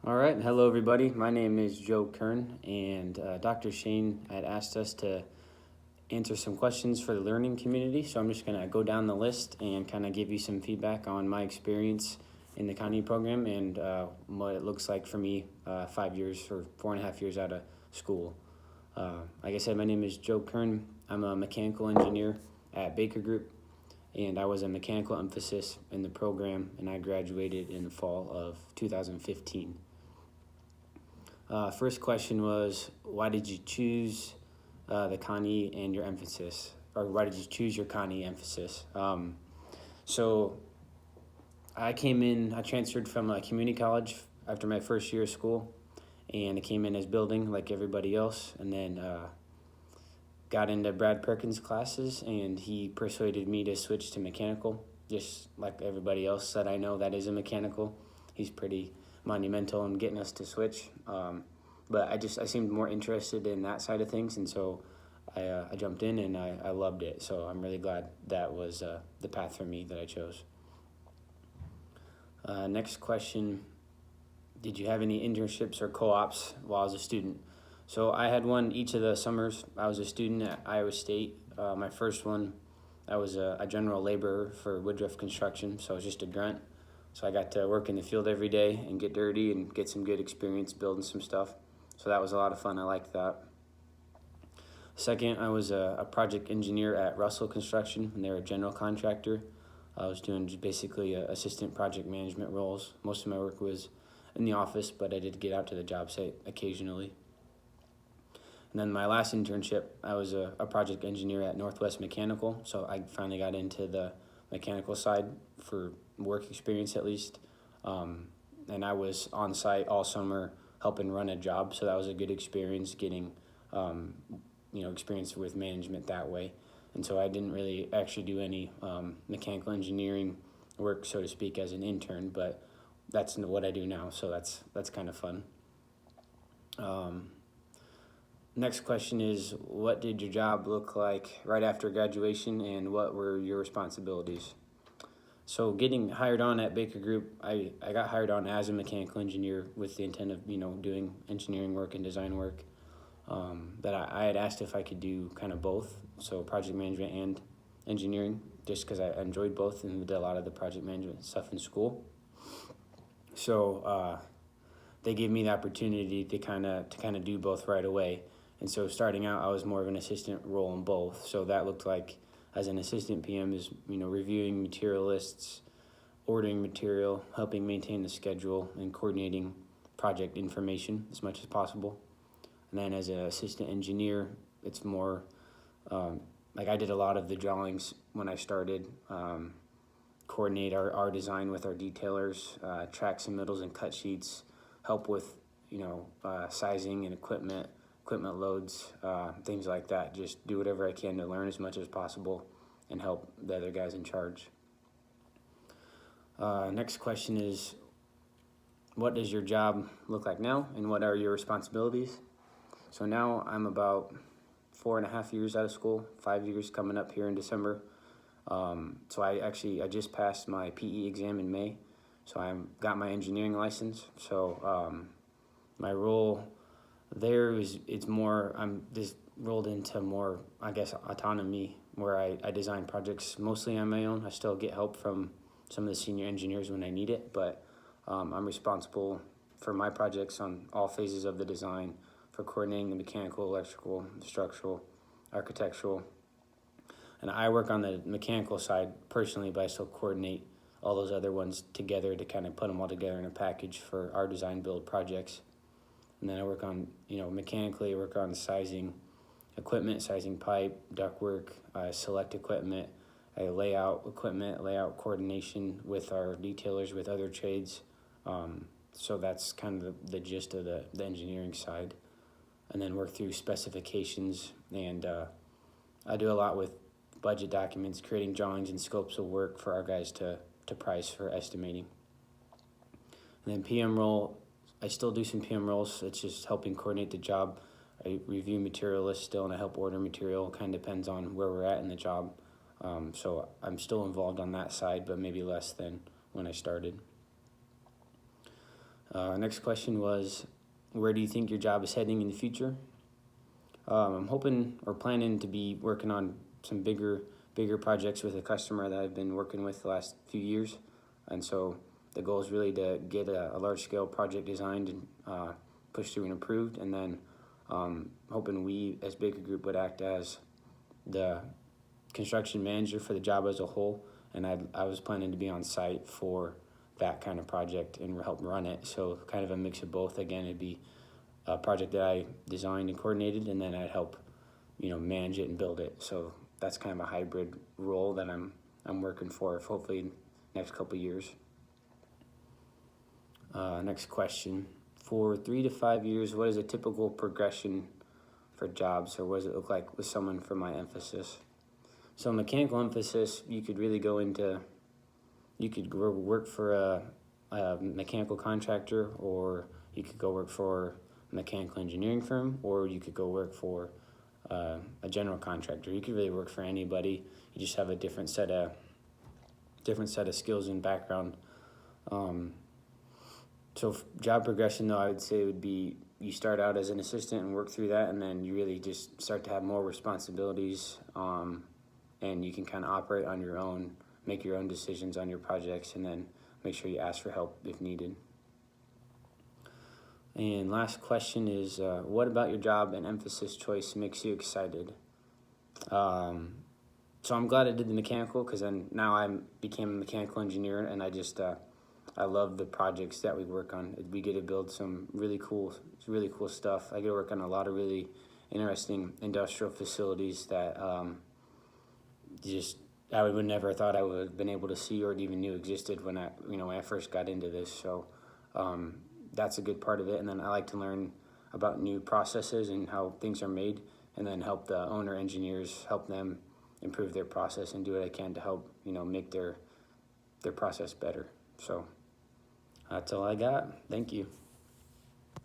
All right, hello everybody. My name is JKern, and Dr. Shane had asked us to answer some questions for the learning community. So I'm just going to go down the list and kind of give you some feedback on my experience in the Connie program and what it looks like for me 5 years or 4.5 years out of school. Like I said, my name is JKern. I'm a mechanical engineer at Baker Group, and I was a mechanical emphasis in the program, and I graduated in the fall of 2015. First question was, why did you choose the Connie and your emphasis? Or why did you choose your Connie emphasis? So I transferred from a community college after my first year of school, and I came in as building like everybody else, and then got into Brad Perkins' classes, and he persuaded me to switch to mechanical, just like everybody else that I know that is a mechanical. He's pretty monumental in getting us to switch. But I seemed more interested in that side of things, and so I jumped in and I loved it. So I'm really glad that was the path for me that I chose. Next question, did you have any internships or co-ops while I was a student? So I had one each of the summers. I was a student at Iowa State. My first one, I was a general laborer for Woodruff Construction, so I was just a grunt. So I got to work in the field every day and get dirty and get some good experience building some stuff. So that was a lot of fun. I liked that. Second, I was a project engineer at Russell Construction, and they're a general contractor. I was doing just basically assistant project management roles. Most of my work was in the office, but I did get out to the job site occasionally. And then my last internship, I was a project engineer at Northwest Mechanical, so I finally got into the mechanical side for work experience at least. And I was on site all summer helping run a job, so that was a good experience getting experience with management that way. And so I didn't really actually do any mechanical engineering work, so to speak, as an intern, but that's what I do now, so that's kind of fun. Next question is, what did your job look like right after graduation, and what were your responsibilities? So getting hired on at Baker Group, I got hired on as a mechanical engineer with the intent of doing engineering work and design work. But I had asked if I could do kind of both, so project management and engineering, just because I enjoyed both and did a lot of the project management stuff in school. So they gave me the opportunity to kind of do both right away. And so starting out, I was more of an assistant role in both. So that looked like, as an assistant PM, is reviewing material lists, ordering material, helping maintain the schedule, and coordinating project information as much as possible. And then as an assistant engineer, it's more like I did a lot of the drawings when I started, coordinate our design with our detailers, track submittals and cut sheets, help with sizing and equipment loads, things like that. Just do whatever I can to learn as much as possible and help the other guys in charge. Next question is, what does your job look like now, and what are your responsibilities? So now I'm about 4.5 years out of school, 5 years coming up here in December. So I just passed my PE exam in May, so I got my engineering license. So my role there I'm just rolled into more, I guess, autonomy, where I design projects mostly on my own. I still get help from some of the senior engineers when I need it, but I'm responsible for my projects on all phases of the design, for coordinating the mechanical, electrical, structural, architectural. And I work on the mechanical side personally, but I still coordinate all those other ones together to kind of put them all together in a package for our design build projects. And then I work on, mechanically, I work on sizing equipment, sizing pipe, ductwork, select equipment, layout coordination with our detailers, with other trades. So that's kind of the gist of the engineering side. And then work through specifications, and I do a lot with budget documents, creating drawings and scopes of work for our guys to price for estimating. And then PM role, I still do some PM roles. It's just helping coordinate the job. I review material lists still, and I help order material. Kind of depends on where we're at in the job. So I'm still involved on that side, but maybe less than when I started. Next question was, where do you think your job is heading in the future? I'm hoping or planning to be working on some bigger projects with a customer that I've been working with the last few years, and so the goal is really to get a large scale project designed and pushed through and approved, and then hoping we as Baker Group would act as the construction manager for the job as a whole, and I was planning to be on site for that kind of project and help run it. So kind of a mix of both. Again, it'd be a project that I designed and coordinated, and then I'd help, manage it and build it. So that's kind of a hybrid role that I'm working for hopefully next couple years. Next question. For 3 to 5 years, what is a typical progression for jobs, or what does it look like with someone for my emphasis? So mechanical emphasis, you could really go into, you could work for a mechanical contractor, or you could go work for a mechanical engineering firm, or you could go work for a general contractor. You could really work for anybody. You just have a different set of skills and background. So job progression, though, I would say would be you start out as an assistant and work through that, and then you really just start to have more responsibilities, and you can kind of operate on your own, make your own decisions on your projects, and then make sure you ask for help if needed. And last question is, what about your job and emphasis choice makes you excited? So I'm glad I did the mechanical, because then now I became a mechanical engineer, and I love the projects that we work on. We get to build some really cool stuff. I get to work on a lot of really interesting industrial facilities that I would never thought I would have been able to see or even knew existed when I first got into this. So that's a good part of it. And then I like to learn about new processes and how things are made, and then help the owner engineers, help them improve their process and do what I can to help make their process better. So that's all I got. Thank you.